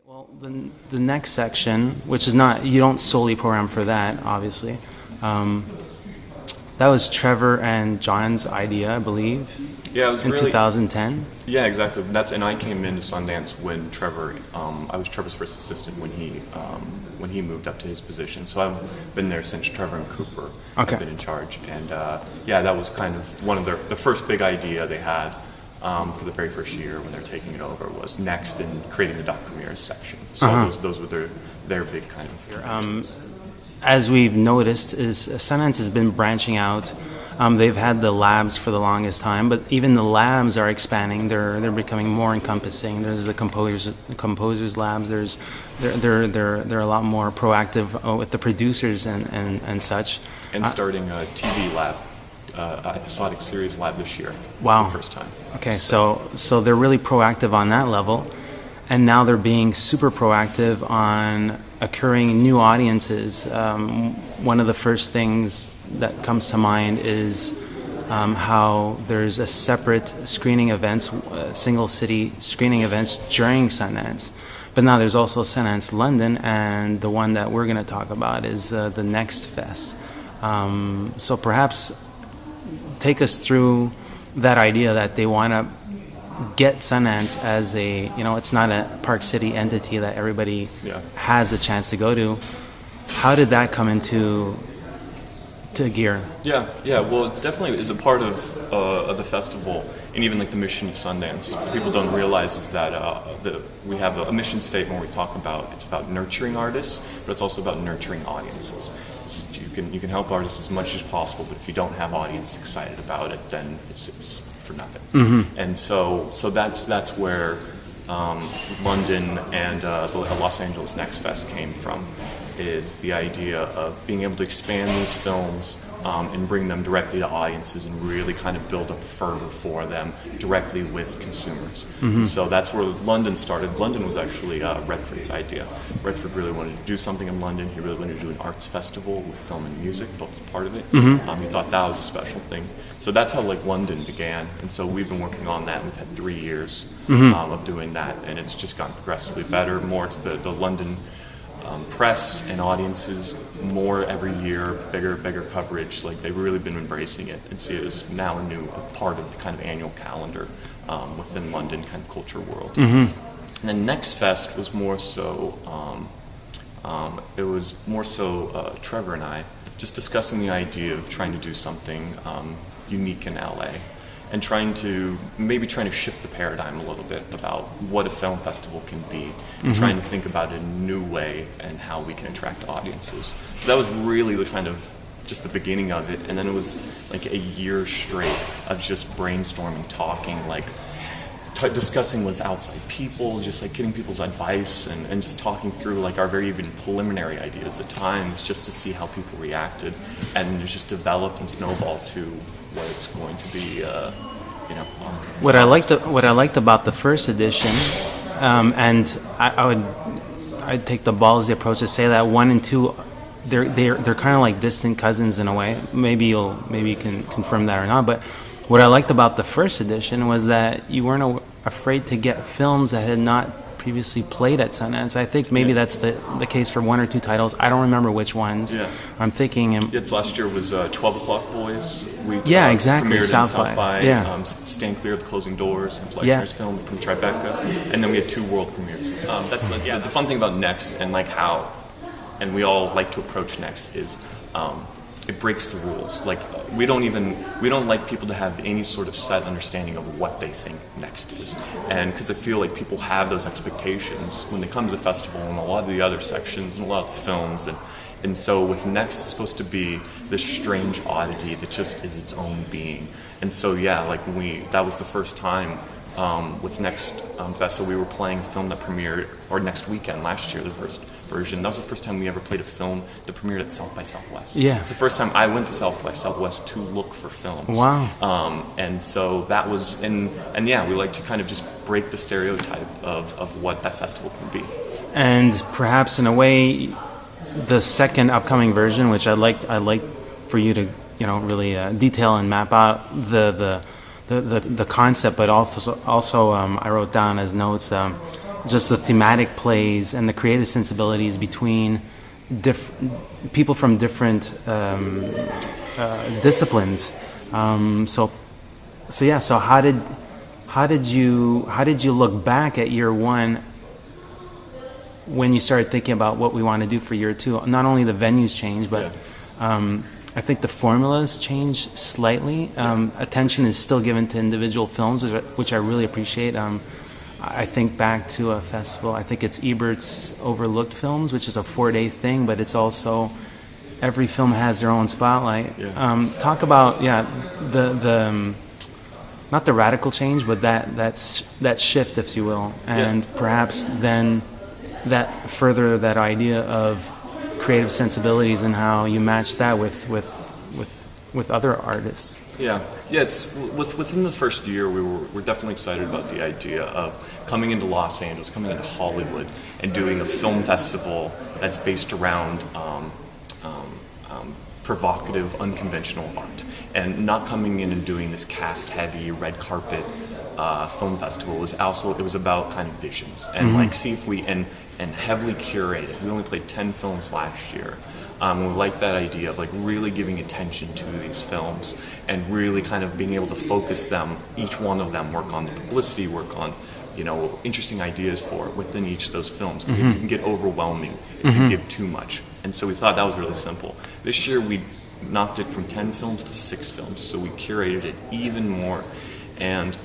Well, the next section, which is not, you don't solely program for that, obviously. Um, that was Trevor and John's idea, I believe, Yeah, it was in really 2010. yeah, exactly. And I came into Sundance when I was Trevor's first assistant when he moved up to his position. So I've been there since Trevor and Cooper Okay. have been in charge. And yeah, that was kind of one of the first big idea they had for the very first year when they're taking it over was next and creating the doc premieres section. So those were their big kind of conventions. As we've noticed, is Sundance has been branching out. They've had the labs for the longest time, but even the labs are expanding. They're becoming more encompassing. There's the composers labs. They're a lot more proactive with the producers and such. And starting a TV lab, episodic series lab this year. Wow. For the first time. Okay, so they're really proactive on that level, and now they're being super proactive on accruing new audiences. One of the first things that comes to mind is how there's a separate screening events, single city screening events during Sundance. But now there's also Sundance London, and the one that we're going to talk about is the Next Fest. So perhaps take us through that idea that they want to get Sundance as a, it's not a Park City entity that everybody has a chance to go to. How did that come into gear? Yeah. Well, it's definitely is a part of the festival, and even like the mission of Sundance. What people don't realize is that we have a mission statement where we talk about it's about nurturing artists, but it's also about nurturing audiences. So you can help artists as much as possible, but if you don't have audience excited about it, then it's for nothing. Mm-hmm. And so that's where London and the Los Angeles Next Fest came from. Is the idea of being able to expand these films and bring them directly to audiences and really kind of build up a fervor for them directly with consumers. Mm-hmm. And so that's where London started. London was actually Redford's idea. Redford really wanted to do something in London. He really wanted to do an arts festival with film and music, both part of it. Mm-hmm. He thought that was a special thing. So that's how London began. And so we've been working on that. We've had 3 years of doing that, and it's just gotten progressively better. More to the London press and audiences more every year, bigger coverage. Like they've really been embracing it and see it as now a part of the kind of annual calendar within London kind of culture world. Mm-hmm. And then Next Fest was more so Trevor and I just discussing the idea of trying to do something unique in LA. And trying to shift the paradigm a little bit about what a film festival can be, and trying to think about it in a new way and how we can attract audiences. So that was really the kind of just the beginning of it, and then it was like a year straight of just brainstorming, talking, discussing with outside people, just like getting people's advice and just talking through like our very even preliminary ideas at times, just to see how people reacted, and it just developed and snowballed to what it's going to be. What I liked about the first edition, and I'd take the ballsy approach to say that 1 and 2, they're kind of like distant cousins in a way. Maybe you can confirm that or not. But what I liked about the first edition was that you weren't afraid to get films that had not previously played at Sundance. I think maybe that's the case for 1 or 2 titles. I don't remember which ones. Yeah. I'm thinking. Last year was 12 O'Clock Boys. We exactly. Premiered South by. Yeah. Stand Clear of the Closing Doors, and Fleischner's film from Tribeca, and then we had 2 world premieres. That's the fun thing about Next and how, and we all like to approach Next is. It breaks the rules. Like we don't like people to have any sort of set understanding of what they think Next is, and because I feel like people have those expectations when they come to the festival and a lot of the other sections and a lot of the films, and so with Next it's supposed to be this strange oddity that just is its own being, and so that was the first time. With Next Fest, so we were playing a film that premiered, or next weekend last year, the first version. That was the first time we ever played a film that premiered at South by Southwest. Yeah. It's the first time I went to South by Southwest to look for films. Wow. And so that was, and we like to kind of just break the stereotype of what that festival can be. And perhaps in a way, the second upcoming version, which I'd like for you to really detail and map out the concept, but also I wrote down as notes just the thematic plays and the creative sensibilities between people from different disciplines. So how did you look back at year one when you started thinking about what we want to do for year two? Not only the venues changed, but I think the formulas changed slightly. Attention is still given to individual films, which I really appreciate. I think back to a festival, I think it's Ebert's Overlooked Films, which is a 4-day thing, but it's also every film has their own spotlight. Yeah. Talk about the not the radical change, but that shift, if you will, and perhaps then that idea of creative sensibilities and how you match that with other artists. Yeah. It's within the first year we're definitely excited about the idea of coming into Los Angeles, coming into Hollywood, and doing a film festival that's based around provocative, unconventional art, and not coming in and doing this cast-heavy red carpet film festival. It was about kind of visions and like see if we and heavily curated. We only played 10 films last year. We like that idea of like really giving attention to these films and really kind of being able to focus them, each one of them, work on the publicity, work on interesting ideas for within each of those films, because it can get overwhelming if you give too much. And so we thought that was really simple. This year we knocked it from 10 films to 6 films, so we curated it even more. And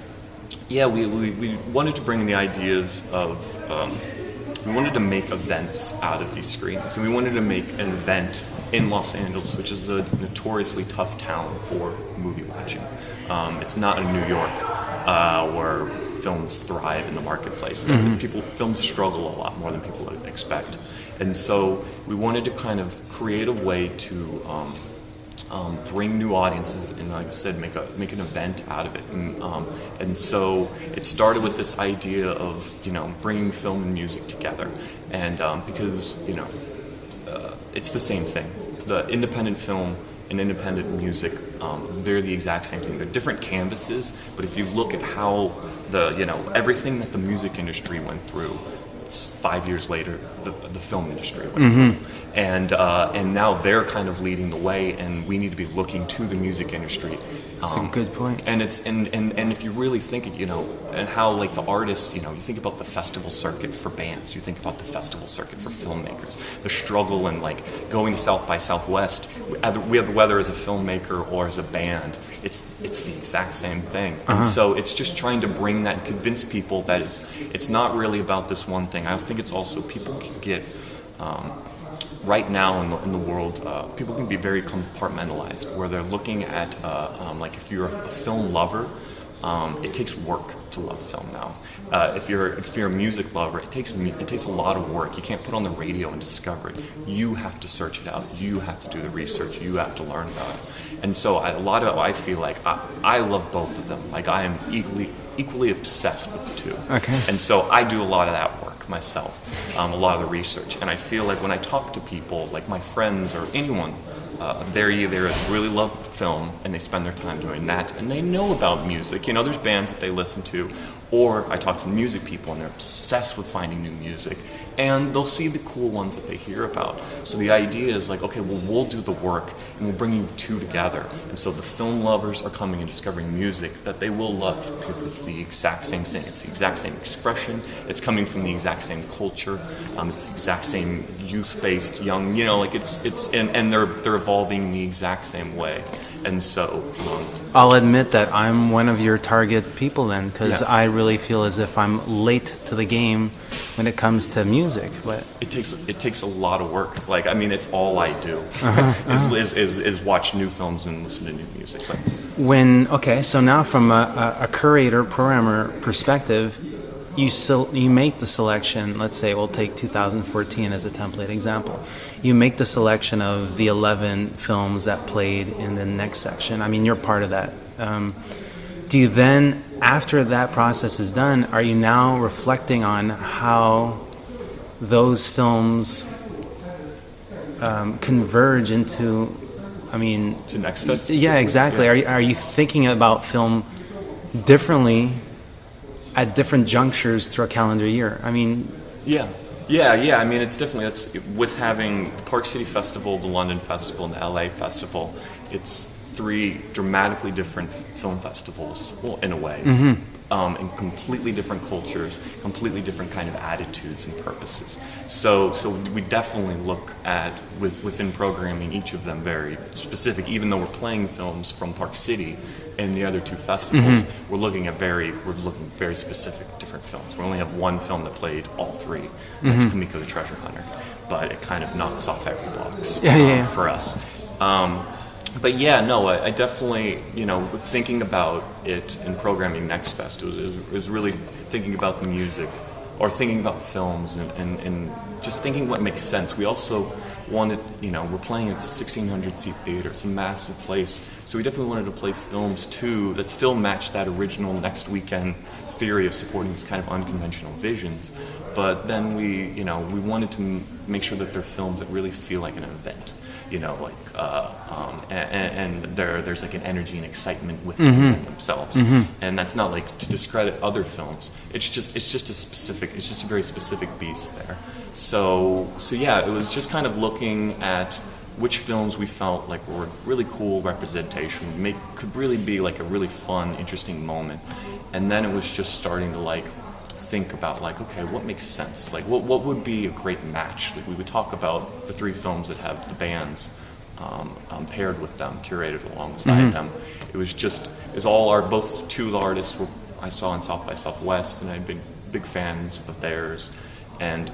yeah, we wanted to bring in the ideas of we wanted to make events out of these screenings, and we wanted to make an event in Los Angeles, which is a notoriously tough town for movie watching. It's not in New York where films thrive in the marketplace. Films struggle a lot more than people expect, and so we wanted to kind of create a way to bring new audiences and, like I said, make an event out of it. And so it started with this idea of bringing film and music together, and because it's the same thing. The independent film and independent music, they're the exact same thing. They're different canvases, but if you look at how everything that the music industry went through, 5 years later, the film industry went through. And now they're kind of leading the way, and we need to be looking to the music industry. That's a good point. And it's and if you really think and how like the artists, you think about the festival circuit for bands, you think about the festival circuit for filmmakers, the struggle and like going to South by Southwest. Whether as a filmmaker or as a band, it's the exact same thing. And so it's just trying to bring that and convince people that it's not really about this one thing. I think it's also people can get. Right now in the world, people can be very compartmentalized, where they're looking at like if you're a film lover, it takes work to love film now. If you're a music lover, it takes a lot of work. You can't put on the radio and discover it. You have to search it out. You have to do the research. You have to learn about it. And so I feel like I love both of them. Like I am equally obsessed with the two. Okay. And so I do a lot of that work myself, a lot of the research, and I feel like when I talk to people, like my friends or anyone, they either really love film and they spend their time doing that, and they know about music. There's bands that they listen to, or I talk to music people and they're obsessed with finding new music, and they'll see the cool ones that they hear about. So the idea is like, okay, well, we'll do the work and we'll bring you two together. And so the film lovers are coming and discovering music that they will love because it's the exact same thing. It's the exact same expression. It's coming from the exact same culture. It's the exact same youth-based, young, and they're evolving in the exact same way. And so I'll admit that I'm one of your target people then, because I really feel as if I'm late to the game when it comes to music. But it takes a lot of work. Like, I mean, it's all I do is watch new films and listen to new music. But so now from a curator programmer perspective, you make the selection. Let's say we'll take 2014 as a template example. You make the selection of the 11 films that played in the next section. I mean, you're part of that. Do you then, after that process is done, are you now reflecting on how those films converge into, to next festival? Yeah, exactly. Yeah. Are you thinking about film differently at different junctures through a calendar year. I mean, Yeah. I mean, it's definitely, that's with having the Park City Festival, the London Festival, and the LA Festival. It's 3 dramatically different film festivals, well, in a way, and completely different cultures, completely different kind of attitudes and purposes. So we definitely look at within programming each of them very specific. Even though we're playing films from Park City and the other 2 festivals, we're looking very specific different films. We only have one film that played all 3. That's Kamiko the Treasure Hunter, but it kind of knocks off every box for us. But yeah, no, I definitely, thinking about it in programming Next Fest, it was really thinking about the music, or thinking about films, and just thinking what makes sense. We also wanted, we're playing, it's a 1,600-seat theater, it's a massive place, so we definitely wanted to play films, too, that still match that original Next Weekend theory of supporting these kind of unconventional visions, but then we wanted to make sure that they're films that really feel like an event. And there's like an energy and excitement within them themselves, and that's not like to discredit other films. It's just a very specific beast there. So yeah, it was just kind of looking at which films we felt like were really cool representation, could really be like a really fun, interesting moment, and then it was just starting to like think about like, okay, what makes sense? Like, what would be a great match? Like, we would talk about the 3 films that have the bands paired with them, curated alongside them. It was all both 2 artists I saw in South by Southwest, and I'd been big fans of theirs, and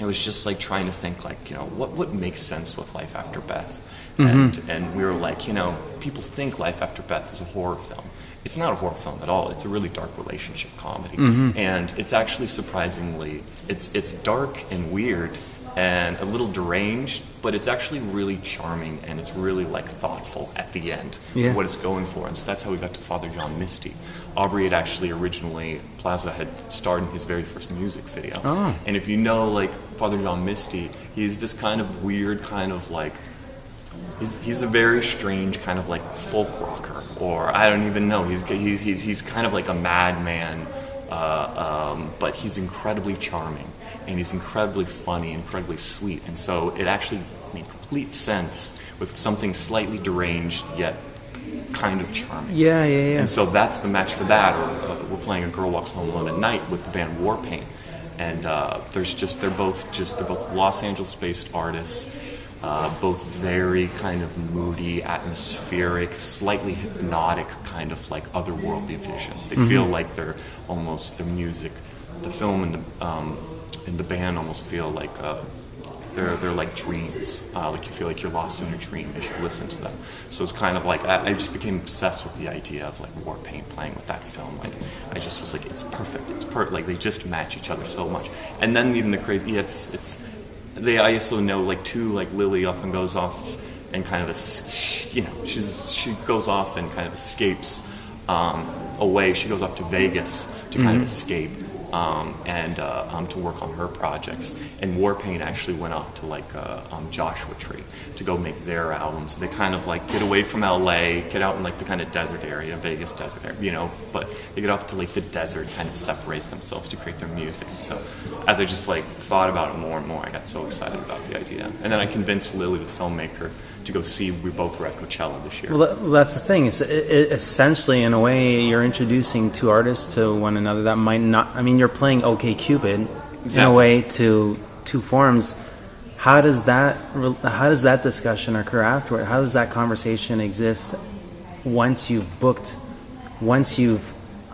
it was just like trying to think like, what makes sense with Life After Beth, and we were like, people think Life After Beth is a horror film. It's not a horror film at all. It's a really dark relationship comedy, and it's actually surprisingly, it's dark and weird and a little deranged, but it's actually really charming, and it's really like thoughtful at the end, what it's going for. And so that's how we got to Father John Misty. Aubrey had actually originally, Plaza had starred in his very first music video, and if you know like Father John Misty, he's this kind of weird kind of like, he's a very strange kind of like folk rocker, or I don't even know. He's kind of like a madman, but he's incredibly charming, and he's incredibly funny, incredibly sweet, and so it actually made complete sense with something slightly deranged yet kind of charming. Yeah. And so that's the match for that. Or we're playing A Girl Walks Home Alone at Night with the band Warpaint, and they're both Los Angeles-based artists. Both very kind of moody, atmospheric, slightly hypnotic kind of like otherworldly visions. They feel like they're almost, their music, the film and the band almost feel like they're like dreams. Like you feel like you're lost in a dream as you listen to them. So it's kind of like, I just became obsessed with the idea of like Warpaint playing with that film. Like I just was like, it's perfect. Like they just match each other so much. And then even the crazy, I also know like too, like Lily often goes off and kind of, she goes off and kind of escapes away. She goes off to Vegas to kind of escape and to work on her projects. And Warpaint actually went off to like Joshua Tree to go make their albums. They kind of like get away from LA, get out in like the kind of desert area, Vegas desert area, but they get off to like the desert, kind of separate themselves to create their music. And so as I just like thought about it more and more, I got so excited about the idea. And then I convinced Lily, the filmmaker, to go see. We both were at Coachella this year. Well, that's the thing. It's essentially, in a way, you're introducing 2 artists to one another that might not. I mean, you're playing OkCupid in a way to 2 forms. How does that discussion occur afterward? How does that conversation exist once you've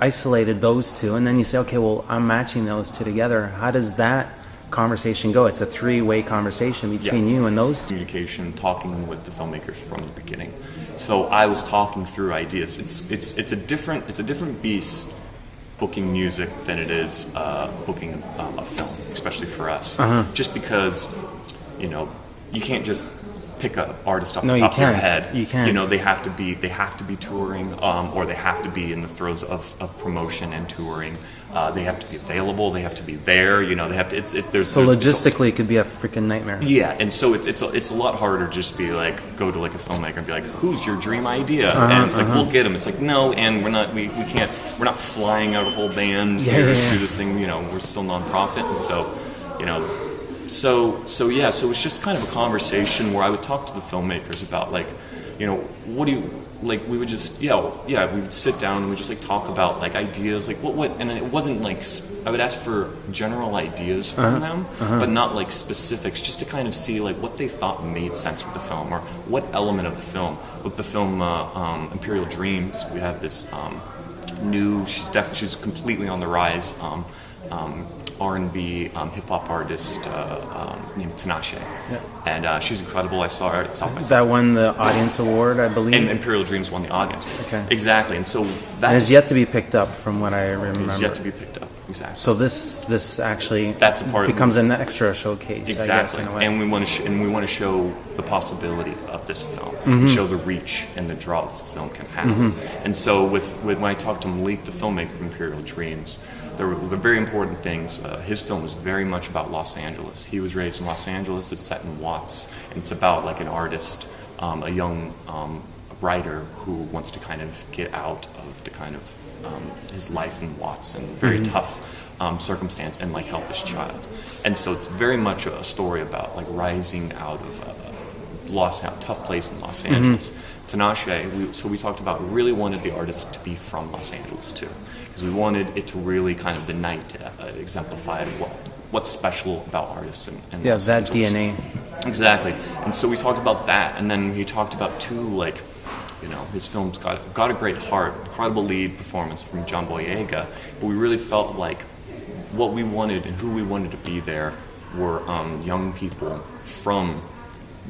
isolated those 2, and then you say, okay, well, I'm matching those 2 together. How does that conversation go? It's a 3-way conversation between you and those 2. Communication, talking with the filmmakers from the beginning. So I was talking through ideas. It's a different beast booking music than it is booking a film, especially for us. Just because, you can't just pick an artist off the top of your head. You can't. They have to be touring, or they have to be in the throes of promotion and touring. They have to be available. They have to be there. They have to. So logistically, it could be a freaking nightmare. Yeah, and so it's a lot harder to just be like, go to like a filmmaker and be like, who's your dream idea? And it's like, we'll get them. It's like, no, and we're not. We can't. we're not flying out a whole band here to do this thing. You know, we're still nonprofit, and so, you know, so it's just kind of a conversation where I would talk to the filmmakers about, like, you know, what do you like? We would just we would sit down and we just like talk about like ideas, like what, and it wasn't like I would ask for general ideas from them, but not like specifics, just to kind of see like what they thought made sense with the film, or what element of the film. With the film Imperial Dreams, we have this new, she's completely on the rise, R&B hip hop artist named Tinashe, and she's incredible. I saw her at South by Southwest. That won the audience award, I believe. And Imperial Dreams won the audience award. Okay. Exactly, and so that is yet to be picked up, from what I remember. It's yet to be picked up. Exactly. So this actually that's a part becomes an extra showcase. Exactly, I guess, in a way. and we want to show the possibility of this film, show the reach and the draw this film can have. And so with when I talked to Malik, the filmmaker of Imperial Dreams, there were very important things. His film is very much about Los Angeles. He was raised in Los Angeles. It's set in Watts, and it's about like an artist, a young writer who wants to kind of get out of the kind of his life in Watts and very tough circumstance, and like help his child. And so it's very much a story about like rising out of a tough place in Los Angeles. Tinashe, so we talked about, we really wanted the artist to be from Los Angeles too, because we wanted it to really kind of the night exemplify what's special about artists and Los that Angeles. DNA. Exactly. And so we talked about that, and then he talked about too, like, you know, his film's got a great heart, incredible lead performance from John Boyega, but we really felt like what we wanted and who we wanted to be there were young people from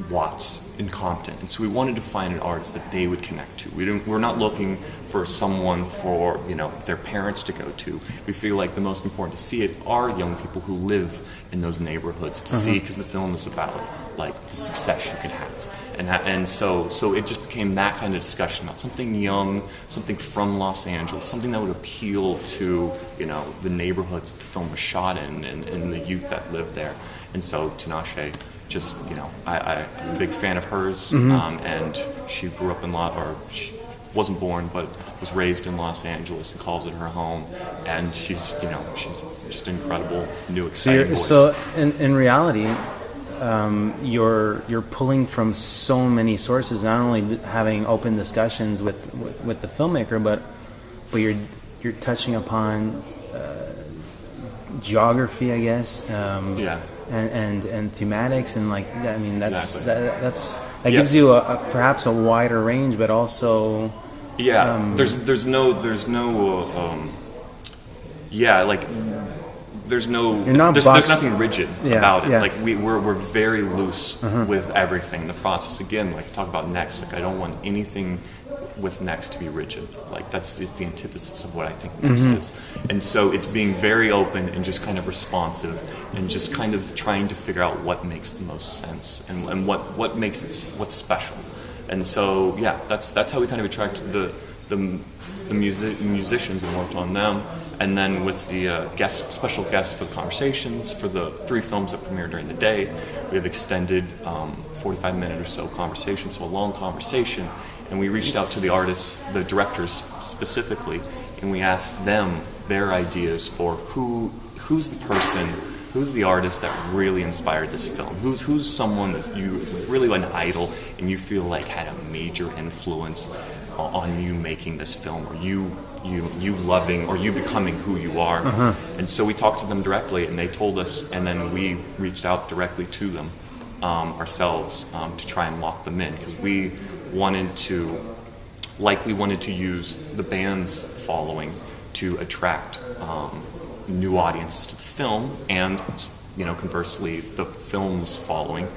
Watts in Compton, and so we wanted to find an artist that they would connect to. We're not looking for someone for, you know, their parents to go to. We feel like the most important to see it are young people who live in those neighborhoods to see, because the film is about like the success you can have, and so it just became that kind of discussion about something young, something from Los Angeles, something that would appeal to, you know, the neighborhoods that the film was shot in, and the youth that lived there. And so Tinashe, just, you know, I'm a big fan of hers, and she grew up she wasn't born, but was raised in Los Angeles and calls it her home, and she's just an incredible, new, exciting voice. So in reality, you're pulling from so many sources, not only having open discussions with the filmmaker, but you're touching upon geography, I guess. And thematics, and like, I mean, that gives you perhaps a wider range, but also there's nothing rigid about it. Like we're very loose with everything. The process, again, like talk about Next. Like I don't want anything with Next to be rigid. Like it's the antithesis of what I think Next is. And so it's being very open and just kind of responsive, and just kind of trying to figure out what makes the most sense, and what makes it what's special. And so that's how we kind of attracted the musicians and worked on them. And then with the special guests for the conversations for the 3 films that premiere during the day, we have extended 45-minute or so conversation, so a long conversation. And we reached out to the artists, the directors specifically, and we asked them their ideas for who's the person, who's the artist that really inspired this film? Who's someone that is really an idol and you feel like had a major influence on you making this film, or you loving, or you becoming who you are? And so we talked to them directly, and they told us, and then we reached out directly to them ourselves to try and lock them in, because we wanted to use the band's following to attract new audiences to the film, and, you know, conversely, the film's following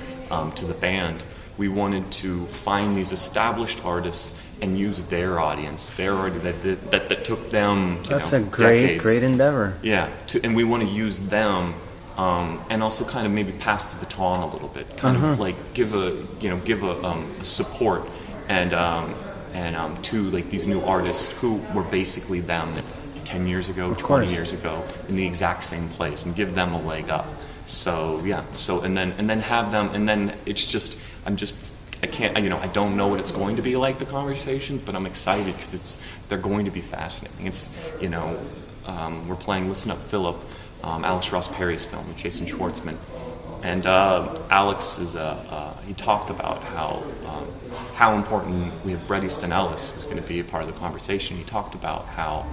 to the band. We wanted to find these established artists and use their audience, that took them, That's a great endeavor. Yeah, and we want to use them, and also kind of maybe pass the baton a little bit, kind of like give a support and to like these new artists who were basically them 10 years ago, 20 years ago, in the exact same place, and give them a leg up. So and then have them, and then it's just I can't, I don't know what it's going to be like, the conversations, but I'm excited because they're going to be fascinating. We're playing Listen Up, Philip, Alex Ross Perry's film with Jason Schwartzman. And Alex he talked about how important we have Bret Easton Ellis, who's going to be a part of the conversation. He talked about how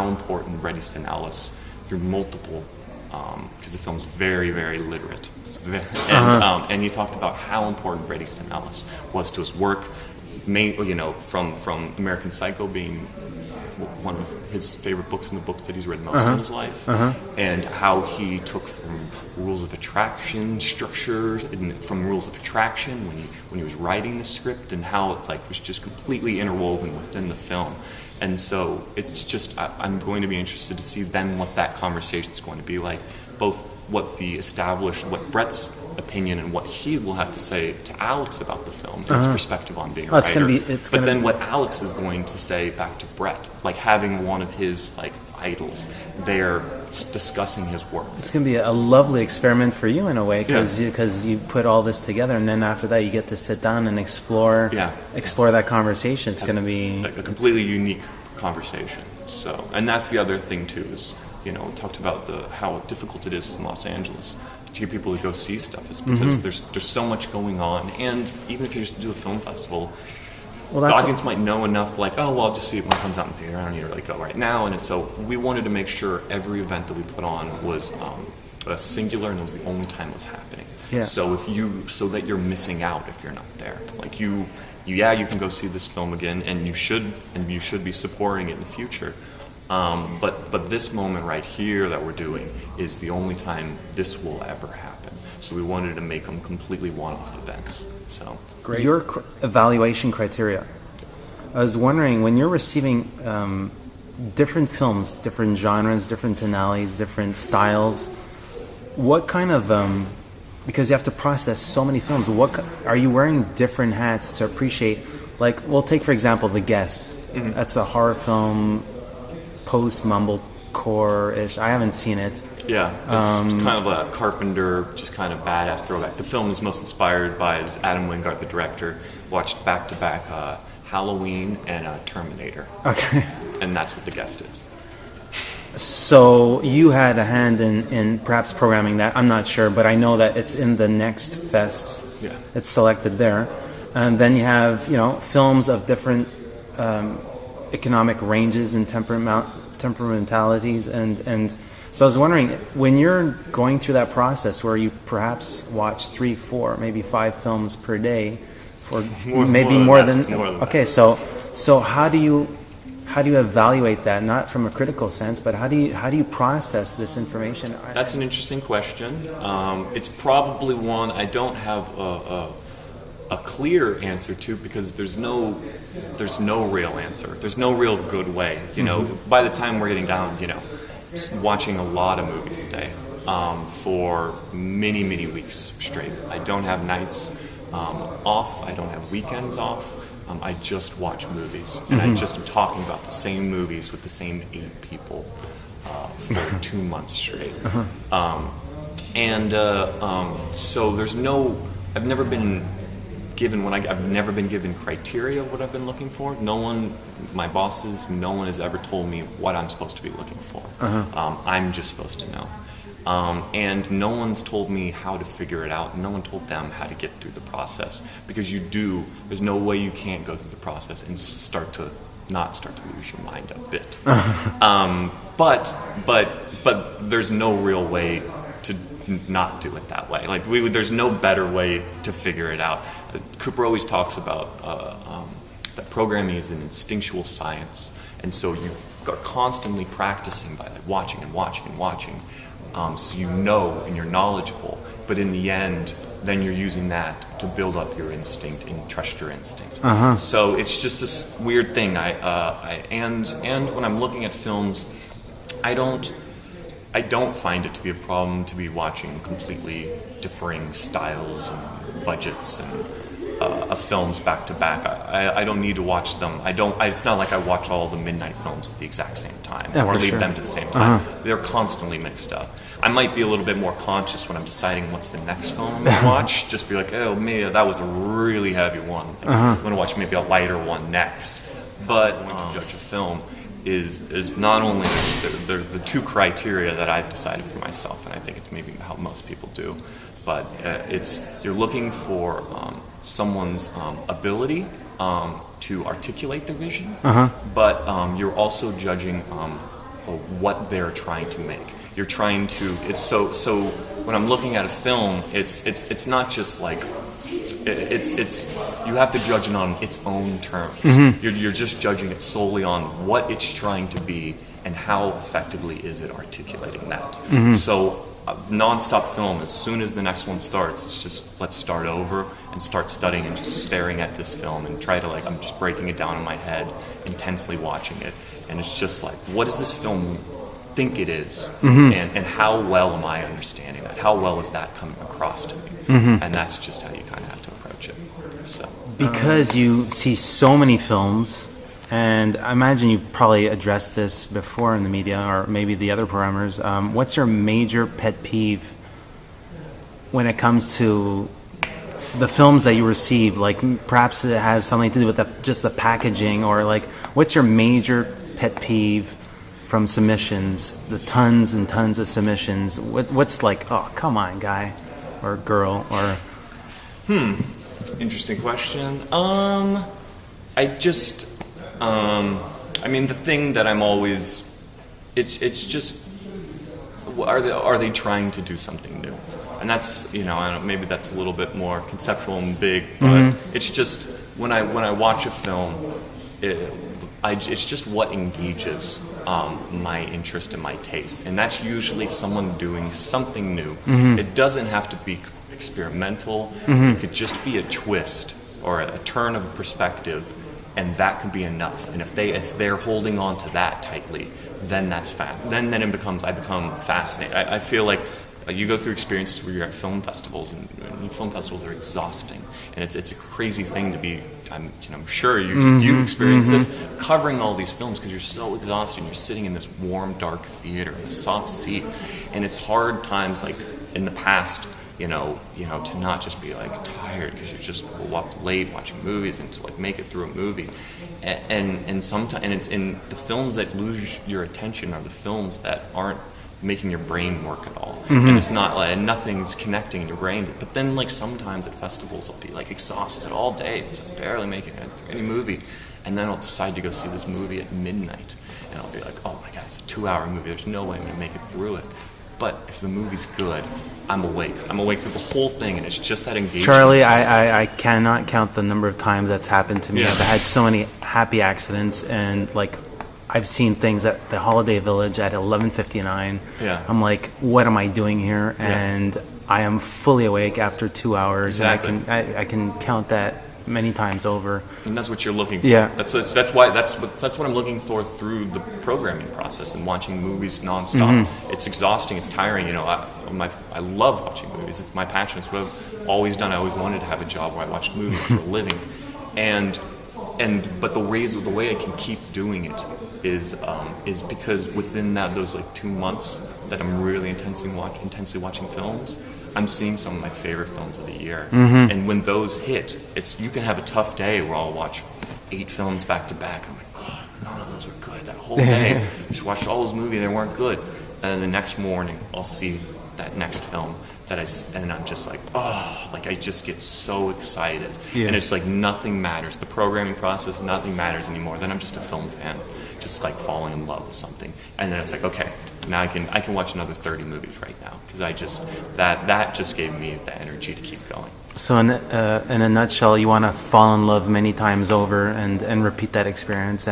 important Bret Easton Ellis, through multiple, because the film's very, very literate, and he talked about how important Bret Easton Ellis was to his work, from American Psycho being one of his favorite books and the books that he's read most in his life, and how he took from rules of attraction structures and from rules of attraction when he was writing the script, and how it was just completely interwoven within the film. And so it's just, I'm going to be interested to see then what that conversation is going to be like, both what Bret's opinion and what he will have to say to Alex about the film, and his perspective on being a writer. But then what Alex is going to say back to Bret, having one of his idols there discussing his work. It's going to be a lovely experiment for you in a way, because you put all this together, and then after that you get to sit down and explore that conversation. It's going to be a completely unique conversation. So, and that's the other thing too, is talked about how difficult it is in Los Angeles to get people to go see stuff. It's because there's so much going on, and even if you just do a film festival, the audience might know enough, I'll just see it when it comes out in theater. I don't need to really go right now. And so we wanted to make sure every event that we put on was singular, and it was the only time it was happening. Yeah. So that you're missing out if you're not there. You can go see this film again, and you should be supporting it in the future. But this moment right here that we're doing is the only time this will ever happen. So we wanted to make them completely one-off events. So great. Your evaluation criteria. I was wondering, when you're receiving different films, different genres, different tonalities, different styles, what kind of because you have to process so mane films, are you wearing different hats to appreciate? We'll take for example The Guest. That's a horror film, post-mumblecore-ish. I haven't seen it. Yeah, it's kind of a Carpenter, just kind of badass throwback. The film is most inspired by Adam Wingard, the director. Watched back-to-back Halloween and Terminator. Okay. And that's what The Guest is. So you had a hand in perhaps programming that. I'm not sure, but I know that it's in the next fest. Yeah. It's selected there. And then you have, films of different economic ranges and temperamentalities, and so I was wondering, when you're going through that process where you perhaps watch 3, 4, maybe 5 films per day, for more than okay, so how do you evaluate that, not from a critical sense, but how do you process this information? That's an interesting question. It's probably one I don't have a clear answer to, because there's no real answer. There's no real good way. By the time we're getting down, watching a lot of movies a day for many weeks straight. I don't have nights off. I don't have weekends off. I just watch movies, and I just am talking about the same movies with the same 8 people for 2 months straight. So there's no. I've never been given criteria of what I've been looking for. My bosses, no one has ever told me what I'm supposed to be looking for. I'm just supposed to know. And no one's told me how to figure it out. No one told them how to get through the process. Because there's no way you can't go through the process and not start to lose your mind a bit. But there's no real way to not do it that way. There's no better way to figure it out. Cooper always talks about that programming is an instinctual science, and so you are constantly practicing by watching and watching and watching, so and you're knowledgeable. But in the end, then you're using that to build up your instinct and trust your instinct. So it's just this weird thing. And when I'm looking at films, I don't find it to be a problem to be watching completely differing styles and budgets and of films back to back. I don't need to watch them. It's not like I watch all the midnight films at the exact same time or leave them to the same time. They're constantly mixed up. I might be a little bit more conscious when I'm deciding what's the next film I'm going to watch. Just be like, oh, man, that was a really heavy one. I'm going to watch maybe a lighter one next. But when to judge a film is not only the two criteria that I've decided for myself, and I think it's maybe how most people do, but you're looking for someone's ability to articulate their vision, but you're also judging what they're trying to make. You're trying to. It's so when I'm looking at a film, it's not just like. You have to judge it on its own terms. You're just judging it solely on what it's trying to be and how effectively is it articulating that. So a non-stop film, as soon as the next one starts, it's just let's start over and start studying and just staring at this film and try to I'm just breaking it down in my head, intensely watching it. And it's just like, what does this film think it is? And how well am I understanding that? How well is that coming across to me? And that's just how you kind of have to approach it. So because you see so many films, and I imagine you probably addressed this before in the media or maybe the other programmers, what's your major pet peeve when it comes to the films that you receive? Like perhaps it has something to do with just the packaging, or like what's your major pet peeve from submissions, the tons and tons of submissions? What's like, oh, come on, guy or girl, or interesting question. I mean, the thing that I'm always, it's just, are they trying to do something new? And that's, I don't, maybe that's a little bit more conceptual and big, but it's just when I watch a film, it's just what engages my interest and my taste, and that's usually someone doing something new. It doesn't have to be experimental. It could just be a twist or a turn of perspective, and that could be enough. And if they're holding on to that tightly, then that's then I become fascinated. I feel like you go through experiences where you're at film festivals, and film festivals are exhausting, and it's a crazy thing to be. I'm sure you experience this, covering all these films because you're so exhausted and you're sitting in this warm, dark theater in a soft seat, and it's hard times like in the past, to not just be like tired because you're just up late watching movies and to like make it through a movie, and sometimes it's in the films that lose your attention are the films that aren't making your brain work at all, and it's not like nothing's connecting in your brain. But then like sometimes at festivals I'll be like exhausted all day, just barely making it through any movie, and then I'll decide to go see this movie at midnight, and I'll be like, oh my god, it's a 2-hour movie, there's no way I'm gonna make it through it. But if the movie's good, I'm awake through the whole thing, and it's just that engagement. Charlie, I cannot count the number of times that's happened to me. I've had so many happy accidents, and like I've seen things at the Holiday Village at 11:59. I'm like, what am I doing here? And I am fully awake after 2 hours. Exactly. And I can count that many times over. And that's what you're looking for. That's what I'm looking for through the programming process and watching movies nonstop. It's exhausting. It's tiring. I love watching movies. It's my passion. It's what I've always done. I always wanted to have a job where I watched movies for a living, but the way I can keep doing it is because within those like 2 months that I'm really intensely watching films, I'm seeing some of my favorite films of the year. And when those hit, you can have a tough day where I'll watch 8 films back to back. I'm like, oh, none of those were good. That whole day, I just watched all those movies, they weren't good. And then the next morning, I'll see that next film and I'm just like, oh, like I just get so excited. And it's like nothing matters. The programming process, nothing matters anymore. Then I'm just a film fan, just like falling in love with something. And then it's like, okay, now I can watch another 30 movies right now because that just gave me the energy to keep going. So in a nutshell, you want to fall in love many times over and repeat that experience.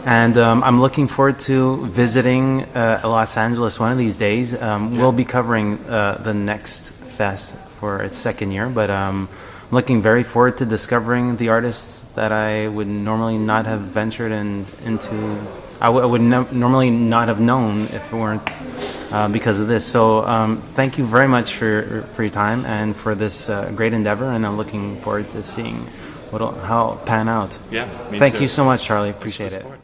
And I'm looking forward to visiting Los Angeles one of these days. We'll be covering the next fest for its second year, but I'm looking very forward to discovering the artists that I would normally not have ventured into. I would normally not have known if it weren't because of this. So thank you very much for your time and for this great endeavor, and I'm looking forward to seeing how it'll pan out. Yeah, me Thank too. you so much, Charlie. Thanks for Appreciate the it. support.